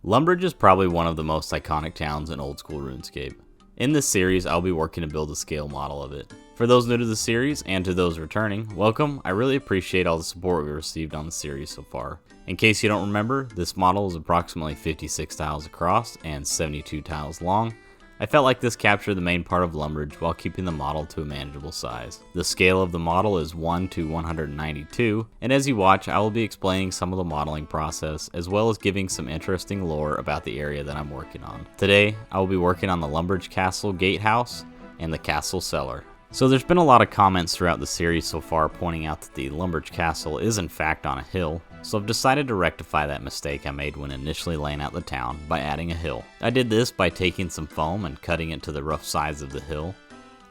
Lumbridge is probably one of the most iconic towns in old school RuneScape. In this series, I'll be working to build a scale model of it. For those new to the series, and to those returning, welcome. I really appreciate all the support we've received on the series so far. In case you don't remember, this model is approximately 56 tiles across and 72 tiles long. I felt like this captured the main part of Lumbridge while keeping the model to a manageable size. The scale of the model is 1 to 192, and as you watch, I will be explaining some of the modeling process, as well as giving some interesting lore about the area that I'm working on. Today, I will be working on the Lumbridge Castle Gatehouse and the Castle Cellar. So there's been a lot of comments throughout the series so far pointing out that the Lumbridge Castle is in fact on a hill, so I've decided to rectify that mistake I made when initially laying out the town by adding a hill. I did this by taking some foam and cutting it to the rough sides of the hill.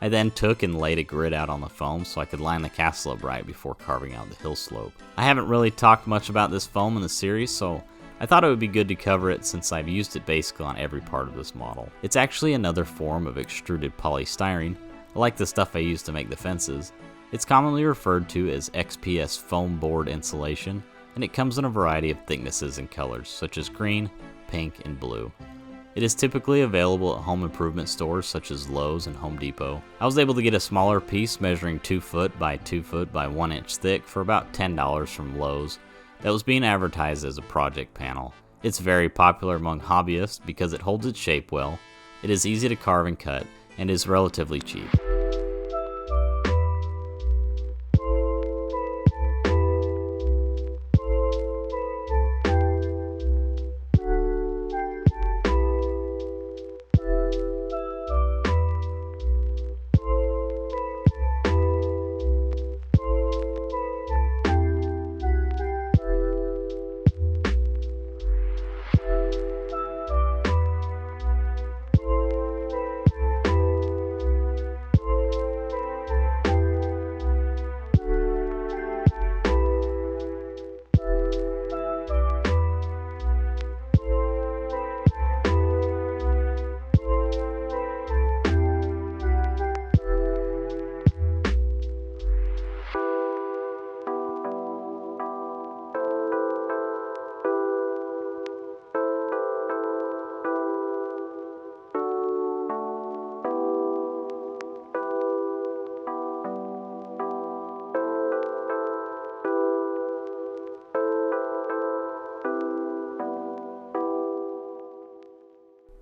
I then took and laid a grid out on the foam so I could line the castle up right before carving out the hill slope. I haven't really talked much about this foam in the series, so I thought it would be good to cover it since I've used it basically on every part of this model. It's actually another form of extruded polystyrene. Like the stuff I use to make the fences. It's commonly referred to as XPS foam board insulation, and it comes in a variety of thicknesses and colors, such as green, pink, and blue. It is typically available at home improvement stores such as Lowe's and Home Depot. I was able to get a smaller piece measuring 2 foot by 2 foot by 1 inch thick for about $10 from Lowe's that was being advertised as a project panel. It's very popular among hobbyists because it holds its shape well, it is easy to carve and cut, and is relatively cheap.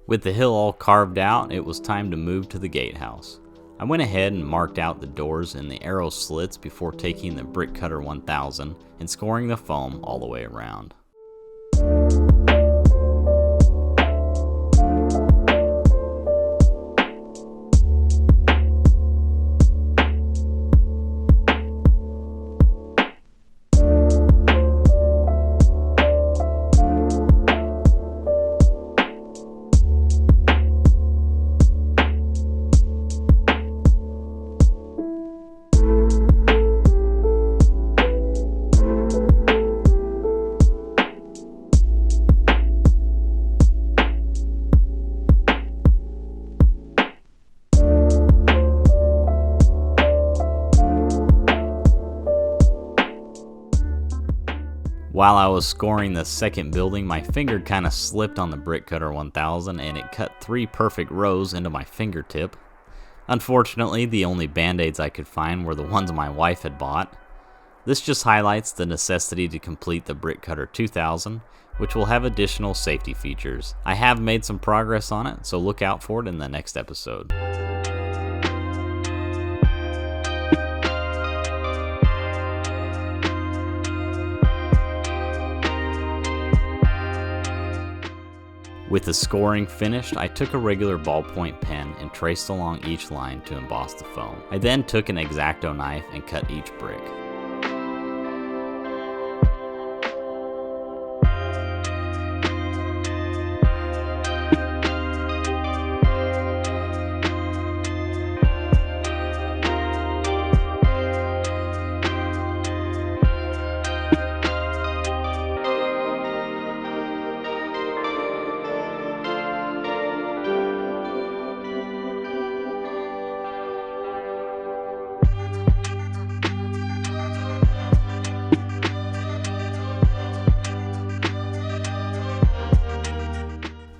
With the hill all carved out, it was time to move to the gatehouse. I went ahead and marked out the doors and the arrow slits before taking the Brick Cutter 1000 and scoring the foam all the way around. While I was scoring the second building, my finger kind of slipped on the Brick Cutter 1000 and it cut 3 perfect rows into my fingertip. Unfortunately, the only band-aids I could find were the ones my wife had bought. This just highlights the necessity to complete the Brick Cutter 2000, which will have additional safety features. I have made some progress on it, so look out for it in the next episode. With the scoring finished, I took a regular ballpoint pen and traced along each line to emboss the foam. I then took an X-Acto knife and cut each brick.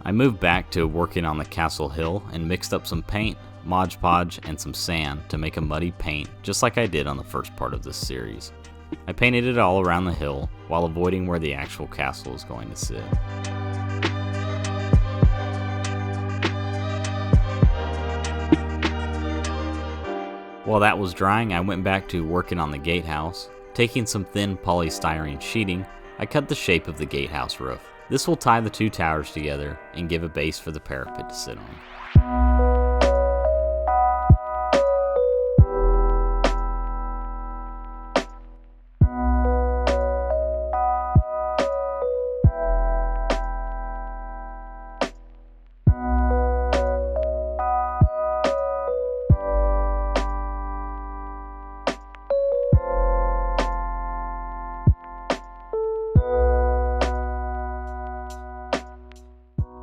I moved back to working on the castle hill and mixed up some paint, Mod Podge, and some sand to make a muddy paint just like I did on the first part of this series. I painted it all around the hill while avoiding where the actual castle is going to sit. While that was drying, I went back to working on the gatehouse. Taking some thin polystyrene sheeting, I cut the shape of the gatehouse roof. This will tie the two towers together and give a base for the parapet to sit on.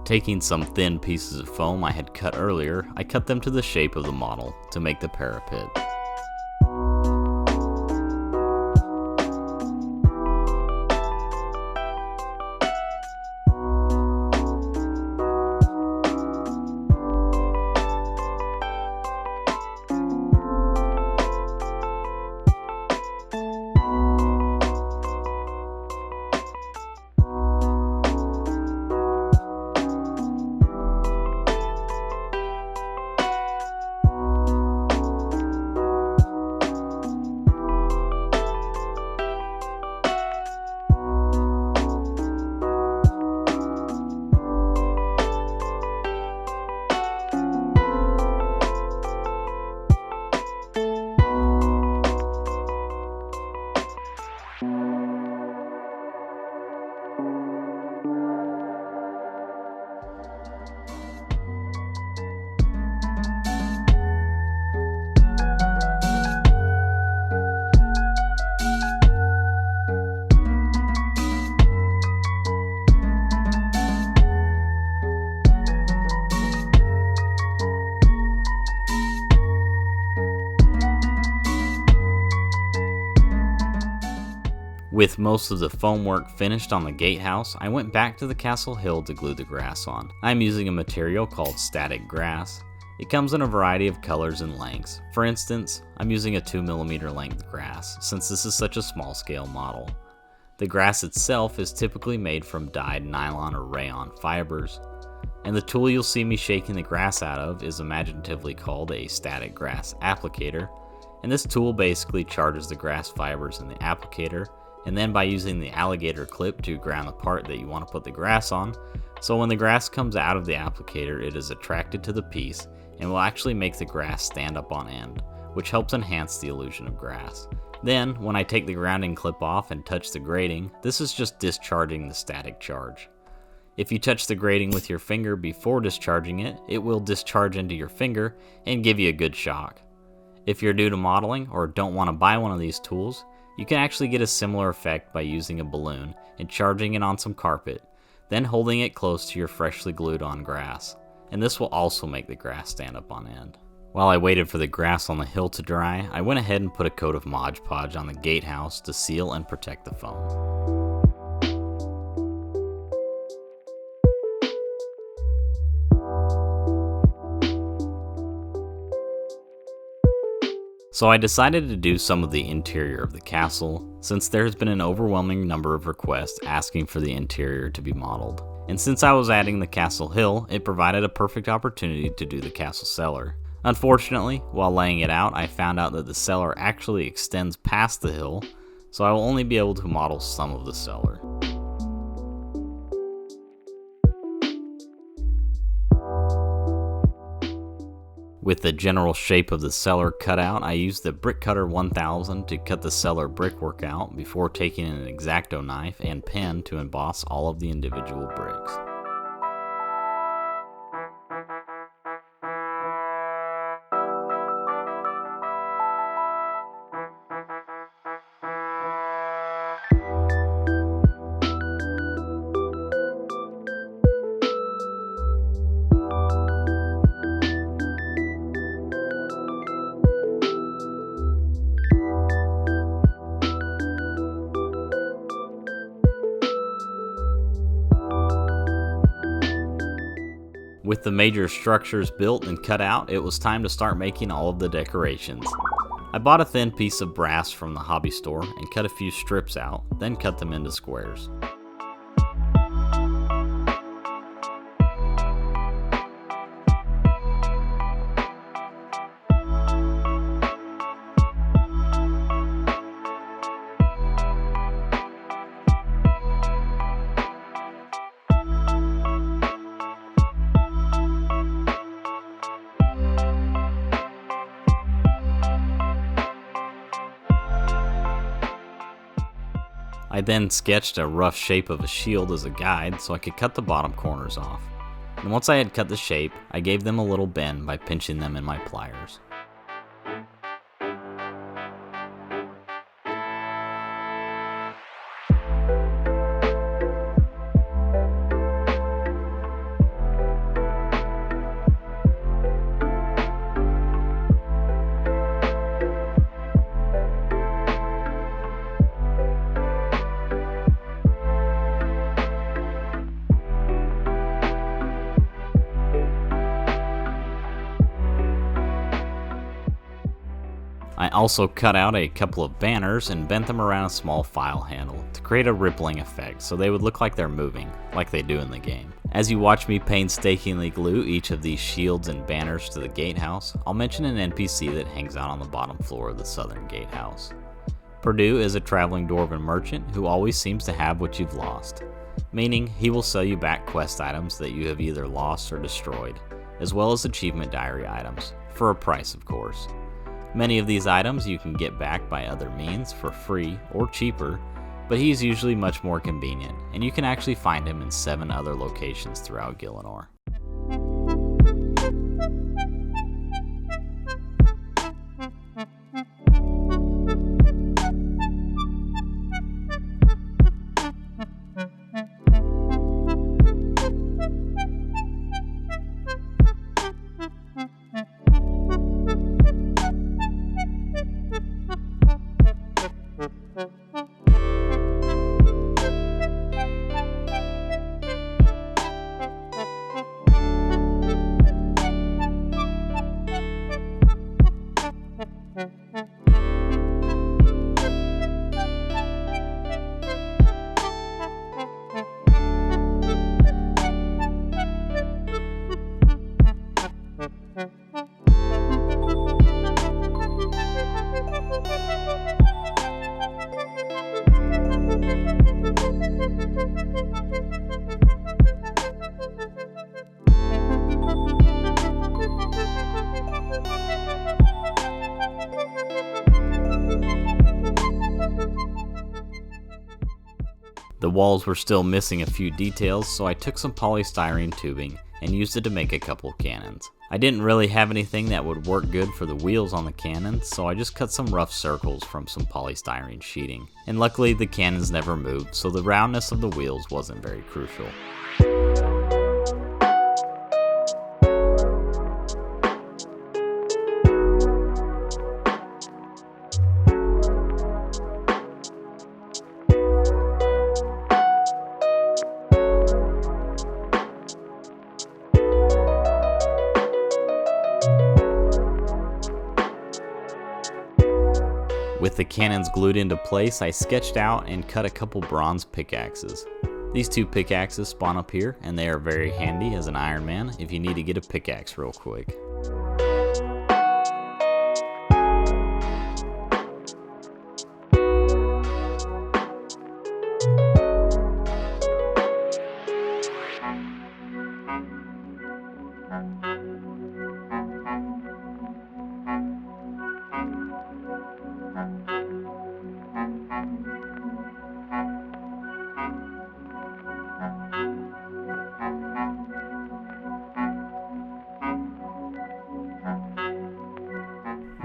Taking some thin pieces of foam I had cut earlier, I cut them to the shape of the model to make the parapet. With most of the foam work finished on the gatehouse, I went back to the castle hill to glue the grass on. I'm using a material called static grass. It comes in a variety of colors and lengths. For instance, I'm using a 2mm length grass, since this is such a small scale model. The grass itself is typically made from dyed nylon or rayon fibers, and the tool you'll see me shaking the grass out of is imaginatively called a static grass applicator, and this tool basically charges the grass fibers in the applicator, and then by using the alligator clip to ground the part that you want to put the grass on, so when the grass comes out of the applicator it is attracted to the piece and will actually make the grass stand up on end, which helps enhance the illusion of grass. Then, when I take the grounding clip off and touch the grating, this is just discharging the static charge. If you touch the grating with your finger before discharging it, it will discharge into your finger and give you a good shock. If you're new to modeling or don't want to buy one of these tools, you can actually get a similar effect by using a balloon and charging it on some carpet, then holding it close to your freshly glued on grass, and this will also make the grass stand up on end. While I waited for the grass on the hill to dry, I went ahead and put a coat of Mod Podge on the gatehouse to seal and protect the foam. So I decided to do some of the interior of the castle, since there has been an overwhelming number of requests asking for the interior to be modeled. And since I was adding the castle hill, it provided a perfect opportunity to do the castle cellar. Unfortunately, while laying it out, I found out that the cellar actually extends past the hill, so I will only be able to model some of the cellar. With the general shape of the cellar cut out, I used the Brick Cutter 1000 to cut the cellar brickwork out before taking an X-Acto knife and pen to emboss all of the individual bricks. With the major structures built and cut out, it was time to start making all of the decorations. I bought a thin piece of brass from the hobby store and cut a few strips out, then cut them into squares. I then sketched a rough shape of a shield as a guide so I could cut the bottom corners off. And once I had cut the shape, I gave them a little bend by pinching them in my pliers. I also cut out a couple of banners and bent them around a small file handle to create a rippling effect so they would look like they're moving, like they do in the game. As you watch me painstakingly glue each of these shields and banners to the gatehouse, I'll mention an NPC that hangs out on the bottom floor of the southern gatehouse. Purdue is a traveling dwarven merchant who always seems to have what you've lost, meaning he will sell you back quest items that you have either lost or destroyed, as well as achievement diary items, for a price of course. Many of these items you can get back by other means for free or cheaper, but he's usually much more convenient, and you can actually find him in 7 other locations throughout Gielinor. The walls were still missing a few details, so I took some polystyrene tubing and used it to make a couple of cannons. I didn't really have anything that would work good for the wheels on the cannons, so I just cut some rough circles from some polystyrene sheeting. And luckily the cannons never moved, so the roundness of the wheels wasn't very crucial. With the cannons glued into place, I sketched out and cut a couple bronze pickaxes. These 2 pickaxes spawn up here, and they are very handy as an Iron Man if you need to get a pickaxe real quick.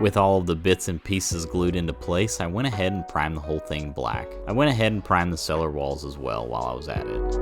With all of the bits and pieces glued into place, I went ahead and primed the whole thing black. I went ahead and primed the cellar walls as well while I was at it.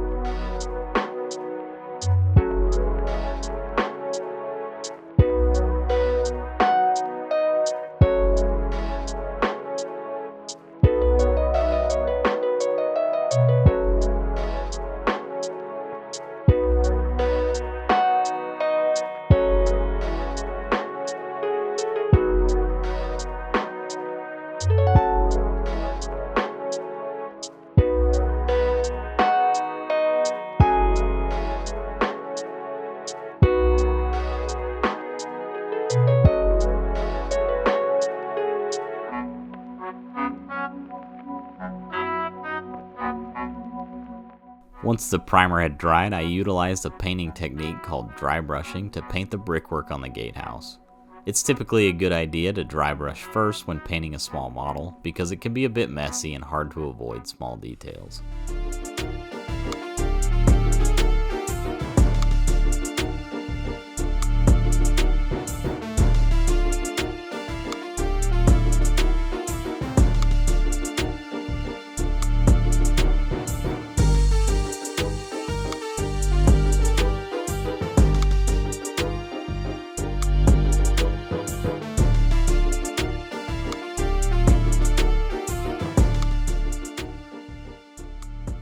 Once the primer had dried, I utilized a painting technique called dry brushing to paint the brickwork on the gatehouse. It's typically a good idea to dry brush first when painting a small model because it can be a bit messy and hard to avoid small details.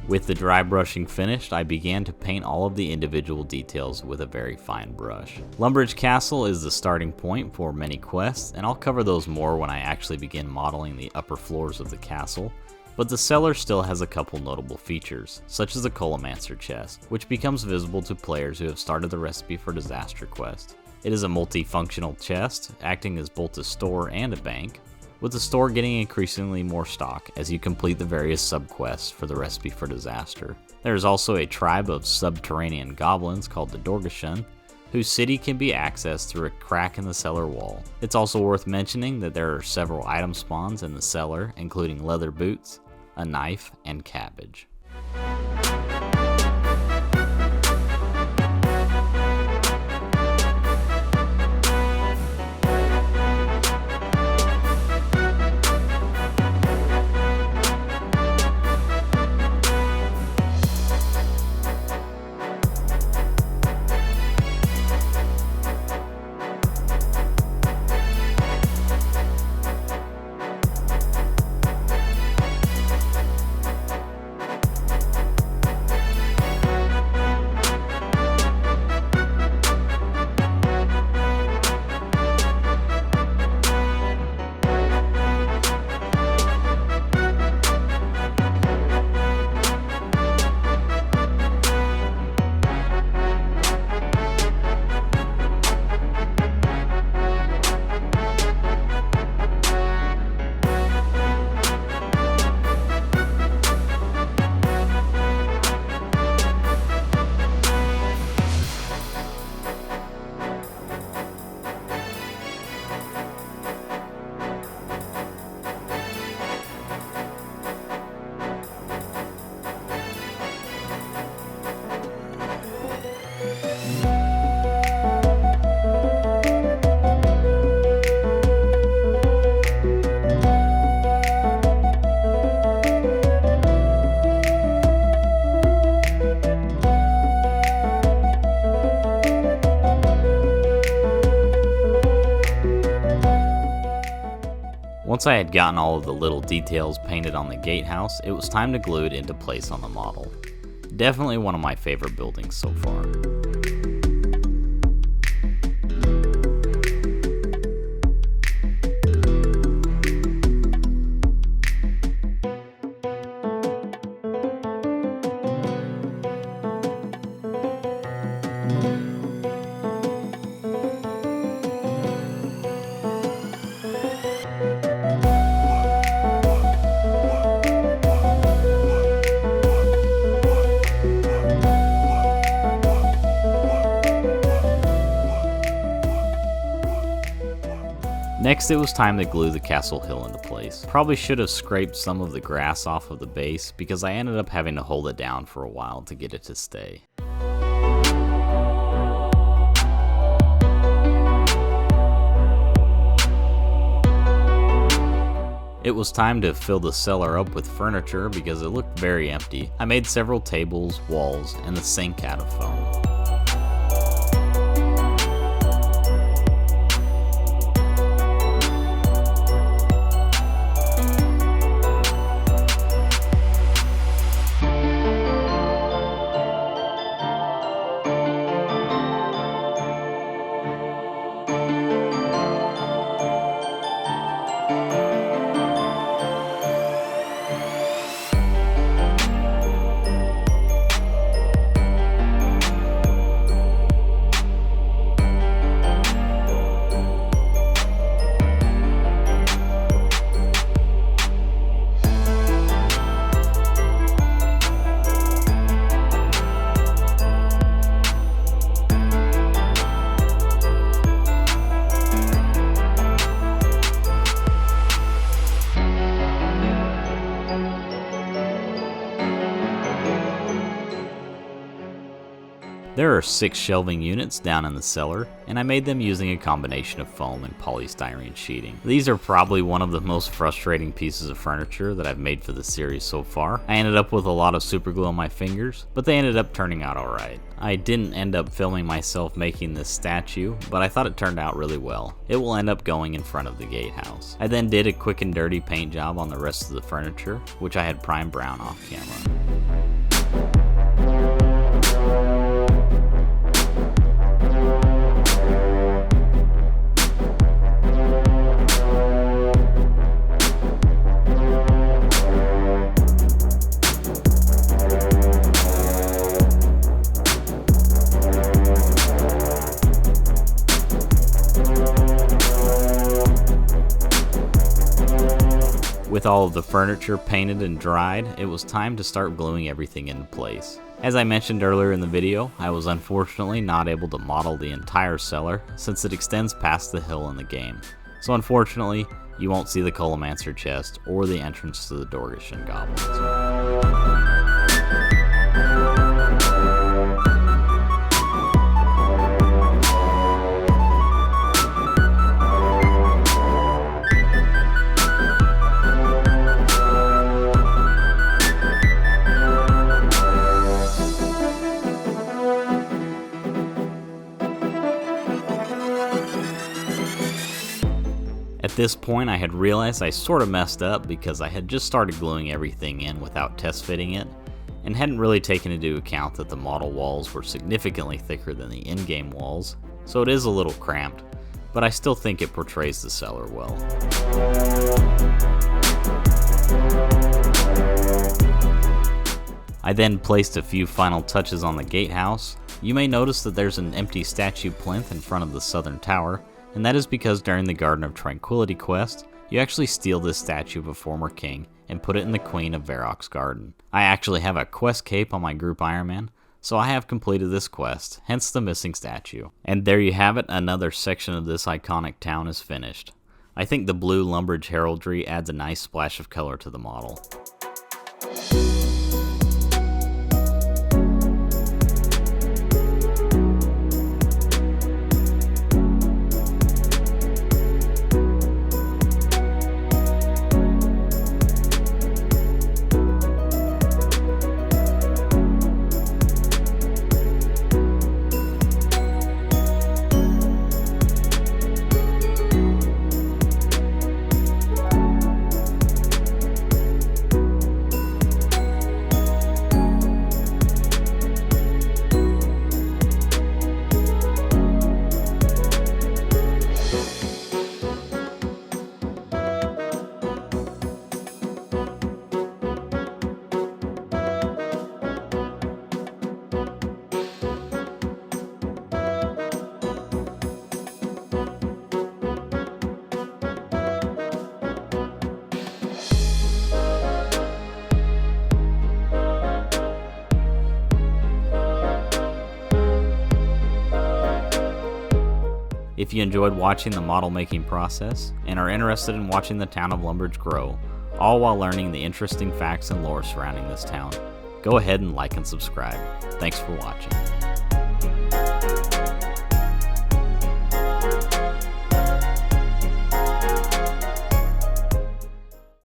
With the dry brushing finished, I began to paint all of the individual details with a very fine brush. Lumbridge Castle is the starting point for many quests, and I'll cover those more when I actually begin modeling the upper floors of the castle, but the cellar still has a couple notable features, such as the Colomancer chest, which becomes visible to players who have started the Recipe for Disaster quest. It is a multifunctional chest, acting as both a store and a bank, with the store getting increasingly more stock as you complete the various sub-quests for the Recipe for Disaster. There is also a tribe of subterranean goblins called the Dorgashun, whose city can be accessed through a crack in the cellar wall. It's also worth mentioning that there are several item spawns in the cellar, including leather boots, a knife, and cabbage. Once I had gotten all of the little details painted on the gatehouse, it was time to glue it into place on the model. Definitely one of my favorite buildings so far. Next, it was time to glue the castle hill into place. Probably should have scraped some of the grass off of the base because I ended up having to hold it down for a while to get it to stay. It was time to fill the cellar up with furniture because it looked very empty. I made several tables, walls, and the sink out of foam. There are 6 shelving units down in the cellar, and I made them using a combination of foam and polystyrene sheeting. These are probably one of the most frustrating pieces of furniture that I've made for the series so far. I ended up with a lot of super glue on my fingers, but they ended up turning out alright. I didn't end up filming myself making this statue, but I thought it turned out really well. It will end up going in front of the gatehouse. I then did a quick and dirty paint job on the rest of the furniture, which I had primed brown off camera. With all of the furniture painted and dried, it was time to start gluing everything into place. As I mentioned earlier in the video, I was unfortunately not able to model the entire cellar since it extends past the hill in the game. So unfortunately, you won't see the Colomancer chest or the entrance to the Dorgeshan goblins. At this point, I had realized I sort of messed up because I had just started gluing everything in without test fitting it, and hadn't really taken into account that the model walls were significantly thicker than the in-game walls, so it is a little cramped, but I still think it portrays the cellar well. I then placed a few final touches on the gatehouse. You may notice that there's an empty statue plinth in front of the southern tower, and that is because during the Garden of Tranquility quest, you actually steal this statue of a former king and put it in the Queen of Varrock's garden. I actually have a quest cape on my group Iron Man, so I have completed this quest, hence the missing statue. And there you have it, another section of this iconic town is finished. I think the blue Lumbridge heraldry adds a nice splash of color to the model. If you enjoyed watching the model making process and are interested in watching the town of Lumbridge grow, all while learning the interesting facts and lore surrounding this town, go ahead and like and subscribe. Thanks for watching.